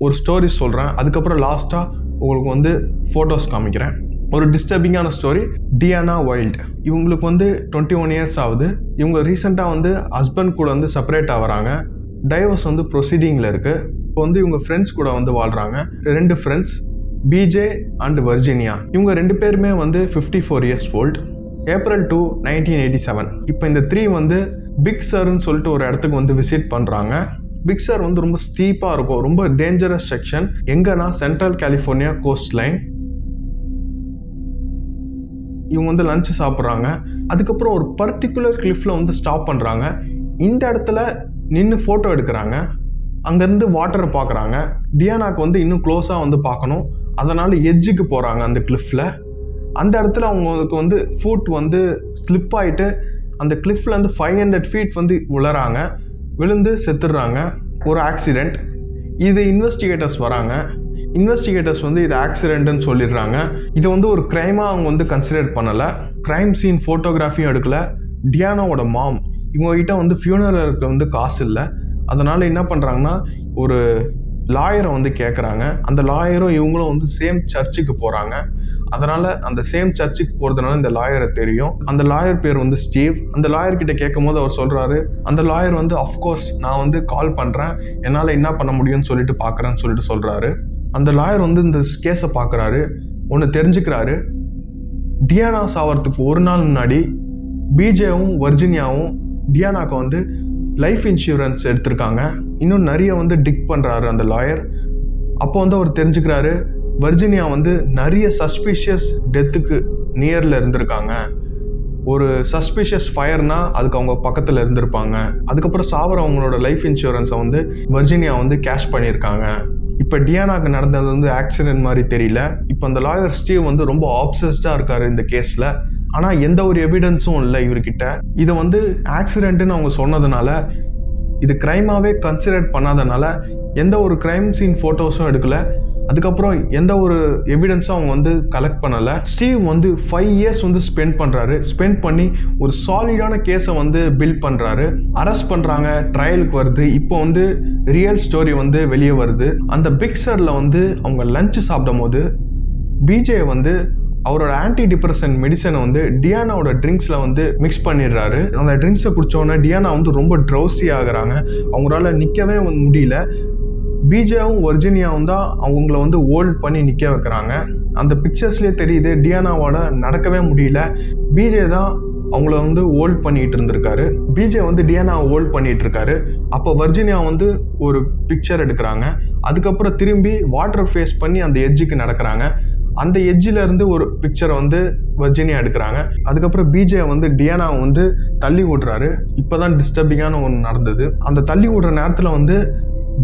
ஒரு ஸ்டோரி சொல்கிறேன். அதுக்கப்புறம் லாஸ்ட்டாக உங்களுக்கு வந்து ஃபோட்டோஸ் காமிக்கிறேன். ஒரு டிஸ்டர்பிங்கான ஸ்டோரி. டியானா வைல்ட் இவங்களுக்கு வந்து 21 இயர்ஸ் ஆகுது. இவங்க ரீசெண்டாக வந்து ஹஸ்பண்ட் கூட வந்து செப்பரேட் ஆகிறாங்க. டைவர்ஸ் வந்து ப்ரொசீடிங்கில் இருக்குது. இப்போ வந்து இவங்க ஃப்ரெண்ட்ஸ் கூட வந்து வாழ்கிறாங்க. 2 ஃப்ரெண்ட்ஸ், பிஜே அண்ட் வர்ஜீனியா. இவங்க 2 பேருமே வந்து 54 இயர்ஸ் ஓல்ட். April 2, 1987. இப்போ இந்த 3 வந்து பிக் சர்ன்னு சொல்லிட்டு ஒரு இடத்துக்கு வந்து விசிட் பண்ணுறாங்க. பிக் சர் வந்து ரொம்ப ஸ்டீப்பாக இருக்கும், ரொம்ப டேஞ்சரஸ் செக்ஷன். எங்கன்னா சென்ட்ரல் கலிஃபோர்னியா கோஸ்ட் லைன். இவங்க வந்து லஞ்ச் சாப்பிட்றாங்க. அதுக்கப்புறம் ஒரு பர்டிகுலர் கிளிஃபில் வந்து ஸ்டாப் பண்ணுறாங்க. இந்த இடத்துல நின்று ஃபோட்டோ எடுக்கிறாங்க. அங்கேருந்து வாட்டரை பார்க்குறாங்க. டியானாக்கு வந்து இன்னும் க்ளோஸாக வந்து பார்க்கணும். அதனால் எட்ஜுக்கு போகிறாங்க அந்த கிளிஃபில். அந்த இடத்துல அவங்களுக்கு வந்து ஃபுட் வந்து ஸ்லிப் ஆகிட்டு அந்த கிளிஃப்லேருந்து 500 ஃபீட் வந்து விழுந்து செத்துடுறாங்க. ஒரு ஆக்சிடெண்ட். இது இன்வெஸ்டிகேட்டர்ஸ் வராங்க. இன்வெஸ்டிகேட்டர்ஸ் வந்து இது ஆக்சிடென்ட்னு சொல்லிடுறாங்க. இதை வந்து ஒரு க்ரைமாக அவங்க வந்து கன்சிடர் பண்ணலை. க்ரைம் சீன் ஃபோட்டோகிராஃபியும் எடுக்கலை. டியானாவோட மாம் இவங்ககிட்ட வந்து ஃபியூனரலுக்கு வந்து காசு இல்லை. அதனால் என்ன பண்ணுறாங்கன்னா ஒரு லாயரை வந்து கேட்குறாங்க. அந்த லாயரும் இவங்களும் வந்து சேம் சர்ச்சுக்கு போகிறாங்க. அதனால் அந்த சேம் சர்ச்சுக்கு போகிறதுனால இந்த லாயரை தெரியும். அந்த லாயர் பேர் வந்து ஸ்டீவ். அந்த லாயர்கிட்ட கேட்கும் போது அவர் சொல்கிறாரு, அந்த லாயர் வந்து அஃப்கோர்ஸ் நான் வந்து கால் பண்ணுறேன், என்னால் என்ன பண்ண முடியும்னு சொல்லிட்டு பார்க்குறேன்னு சொல்லிட்டு சொல்கிறாரு. அந்த லாயர் வந்து இந்த கேஸை பார்க்குறாரு. ஒன்று தெரிஞ்சுக்கிறாரு, டியானா சாவறதுக்கு ஒரு நாள் முன்னாடி பிஜேவும் வர்ஜீனியாவும் டியானாக்கு வந்து லைஃப் இன்சூரன்ஸ் எடுத்திருக்காங்க. இன்னும் நிறைய வந்து டிக் பண்ணுறாரு அந்த லாயர். அப்போ வந்து அவர் தெரிஞ்சுக்கிறாரு, வர்ஜீனியா வந்து நிறைய சஸ்பீஷியஸ் டெத்துக்கு நியரில் இருந்திருக்காங்க. ஒரு சஸ்பீஷியஸ் ஃபயர்னா அதுக்கு அவங்க பக்கத்தில் இருந்திருப்பாங்க. அதுக்கப்புறம் சாவறவங்களோட லைஃப் இன்சூரன்ஸை வந்து வர்ஜீனியா வந்து கேஷ் பண்ணியிருக்காங்க. இப்போ டியானாக்கு நடந்தது வந்து ஆக்சிடென்ட் மாதிரி தெரியல. இப்போ அந்த லாயர் ஸ்டீவ் வந்து ரொம்ப ஆப்சஸ்டாக இருக்காரு இந்த கேஸில். ஆனால் எந்த ஒரு எவிடன்ஸும் இல்லை இவர்கிட்ட. இதை வந்து ஆக்சிடென்ட்னு அவங்க சொன்னதுனால, இது க்ரைமாகவே கன்சிடர் பண்ணாதனால எந்த ஒரு க்ரைம் சீன் ஃபோட்டோஸும் எடுக்கலை. அதுக்கப்புறம் எந்த ஒரு எவிடன்ஸும் அவங்க வந்து கலெக்ட் பண்ணலை. ஸ்டீவ் வந்து 5 இயர்ஸ் வந்து ஸ்பெண்ட் பண்ணி ஒரு சாலிடான கேஸை வந்து பில்ட் பண்ணுறாரு. அரெஸ்ட் பண்ணுறாங்க, ட்ரையலுக்கு வருது. இப்போ வந்து ரியல் ஸ்டோரி வந்து வெளியே வருது. அந்த பிக்சரில் வந்து அவங்க லஞ்சு சாப்பிடும் போது பிஜே வந்து அவரோட ஆன்டி டிப்ரெஷன் மெடிசனை வந்து டியானாவோட ட்ரிங்க்ஸில் வந்து மிக்ஸ் பண்ணிடுறாரு. அந்த ட்ரிங்க்ஸை குடித்தோடனே டியானா வந்து ரொம்ப ட்ரௌசி ஆகுறாங்க. அவங்களால நிற்கவே வந்து முடியல. பிஜேவும் வர்ஜீனியாவும் தான் அவங்கள வந்து ஹோல்ட் பண்ணி நிற்க வைக்கிறாங்க. அந்த பிக்சர்ஸ்லேயே தெரியுது டியானாவோட நடக்கவே முடியல. பிஜே தான் அவங்கள வந்து ஹோல்ட் பண்ணிட்டு இருந்திருக்காரு. பிஜே வந்து டியானாவை ஹோல்ட் பண்ணிட்டு இருக்காரு. அப்போ வர்ஜீனியா வந்து ஒரு பிக்சர் எடுக்கிறாங்க. அதுக்கப்புறம் திரும்பி வாட்டர் ஃபேஸ் பண்ணி அந்த எட்ஜுக்கு நடக்கிறாங்க. அந்த எட்ஜில் இருந்து ஒரு பிக்சரை வந்து வர்ஜீனியா எடுக்கிறாங்க. அதுக்கப்புறம் பிஜே வந்து டியானாவை வந்து தள்ளி விடுறாரு. இப்போதான் டிஸ்டர்பிங்கான ஒன்று நடந்தது. அந்த தள்ளி விடுற நேரத்தில் வந்து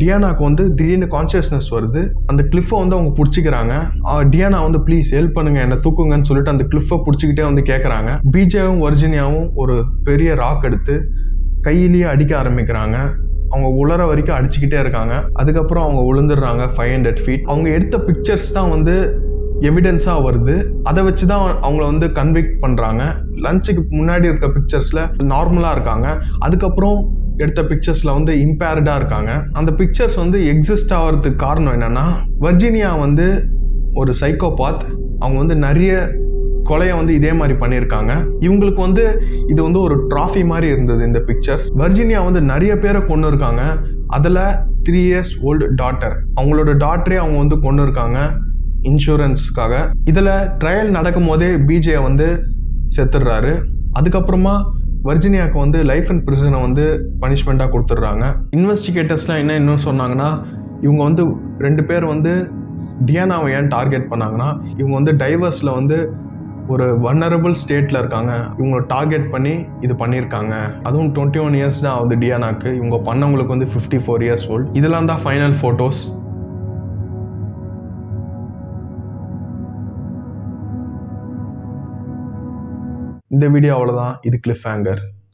டியானாக்கு வந்து திடீர்னு கான்சியஸ்னஸ் வருது. அந்த கிளிஃபை வந்து அவங்க பிடிச்சிக்கிறாங்க. டியானா வந்து ப்ளீஸ் ஹெல்ப் பண்ணுங்க, என்னை தூக்குங்கன்னு சொல்லிட்டு அந்த கிளிஃபை பிடிச்சிக்கிட்டே வந்து கேட்குறாங்க. பிஜேவும் வர்ஜீனியாவும் ஒரு பெரிய ராக் எடுத்து கையிலேயே அடிக்க ஆரம்பிக்கிறாங்க. அவங்க உலர வரைக்கும் அடிச்சுக்கிட்டே இருக்காங்க. அதுக்கப்புறம் அவங்க விழுந்துடுறாங்க 500 ஃபீட். அவங்க எடுத்த பிக்சர்ஸ் தான் வந்து எவிடன்ஸாக வருது. அதை வச்சு தான் அவங்கள வந்து கன்விக்ட் பண்ணுறாங்க. லஞ்சுக்கு முன்னாடி இருக்க பிக்சர்ஸில் நார்மலாக இருக்காங்க. அதுக்கப்புறம் எடுத்த பிக்சர்ஸில் வந்து இம்பேர்டாக இருக்காங்க. அந்த பிக்சர்ஸ் வந்து எக்ஸிஸ்ட் ஆகிறதுக்கு காரணம் என்னென்னா, வர்ஜீனியா வந்து ஒரு சைக்கோபாத். அவங்க வந்து நிறைய கொலையை வந்து இதே மாதிரி பண்ணியிருக்காங்க. இவங்களுக்கு வந்து இது வந்து ஒரு ட்ராஃபி மாதிரி இருந்தது இந்த பிக்சர்ஸ். வர்ஜீனியா வந்து நிறைய பேரை கொண்டு இருக்காங்க. அதில் 3 இயர்ஸ் ஓல்டு டாட்டர், அவங்களோட டாட்டரே அவங்க வந்து கொண்டு இருக்காங்க இன்சூரன்ஸ்க்காக. இதில் ட்ரையல் நடக்கும் போதே பிஜே வந்து செத்துடுறாரு. அதுக்கப்புறமா வர்ஜீனியாவுக்கு வந்து லைஃப் அண்ட் பிரிசனை வந்து பனிஷ்மெண்ட்டாக கொடுத்துட்றாங்க. இன்வெஸ்டிகேட்டர்ஸ்லாம் இன்னும் சொன்னாங்கன்னா, இவங்க வந்து 2 பேர் வந்து டியானாவை ஏன் டார்கெட் பண்ணாங்கன்னா, இவங்க வந்து டைவர்ஸில் வந்து ஒரு வல்னரபிள் ஸ்டேட்டில் இருக்காங்க. இவங்களை டார்கெட் பண்ணி இது பண்ணியிருக்காங்க. அதுவும் 21 இயர்ஸ் தான் ஆகுது டியானாக்கு. இவங்க பண்ணவங்களுக்கு வந்து 54 இயர்ஸ் ஓல்ட். இதெல்லாம் தான் ஃபைனல் ஃபோட்டோஸ். இந்த வீடியோ அவ்வளோதான். இது கிளிஃப் ஹேங்கர்.